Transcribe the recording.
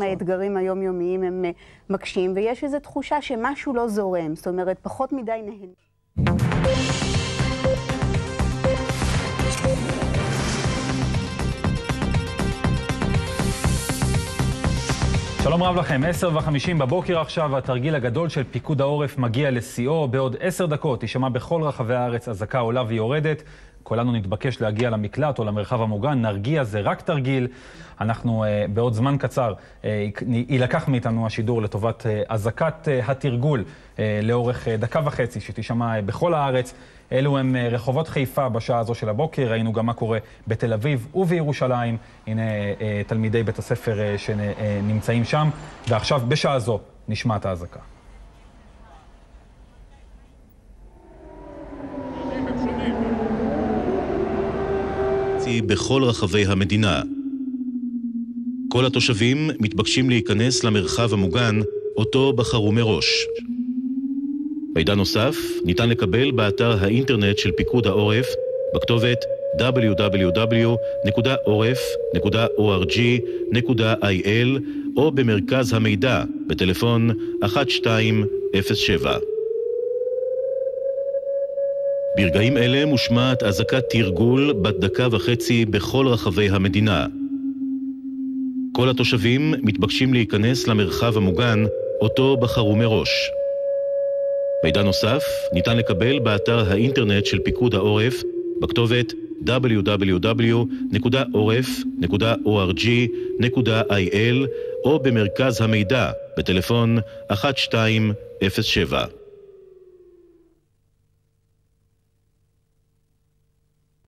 האתגרים היומיומיים הם מקשים, ויש איזו תחושה שמשהו לא זורם, זאת אומרת, פחות מדי נהנה. שלום רב לכם, 10:50 בבוקר עכשיו, התרגיל הגדול של פיקוד העורף מגיע לשיאו. בעוד 10 דקות תשמע בכל רחבי הארץ אזעקה עולה ויורדת. כולנו נתבקש להגיע למקלט או למרחב המוגן, נרגיע, זה רק תרגיל. אנחנו בעוד זמן קצר יילקח מאיתנו השידור לטובת אזעקת התרגול לאורך 1.5 דקות שתשמע בכל הארץ. אלו הם רחובות חיפה בשעה הזו של הבוקר, ראינו גם מה קורה בתל אביב ובירושלים. הנה תלמידי בית הספר שנמצאים שם, ועכשיו בשעה זו נשמעת האזעקה. בכל רחבי המדינה. כל התושבים מתבקשים להיכנס למרחב המוגן, אותו בחרו מראש. מידע נוסף ניתן לקבל באתר האינטרנט של פיקוד העורף, בכתובת www.orf.org.il או במרכז המידע בטלפון 1207. ברגעים אלה מושמעת אזעקת תרגול בת 1.5 דקות בכל רחבי המדינה. כל התושבים מתבקשים להיכנס למרחב המוגן, אותו בחרו מראש. מידע נוסף ניתן לקבל באתר האינטרנט של פיקוד העורף, בכתובת www.orf.org.il או במרכז המידע בטלפון 1207.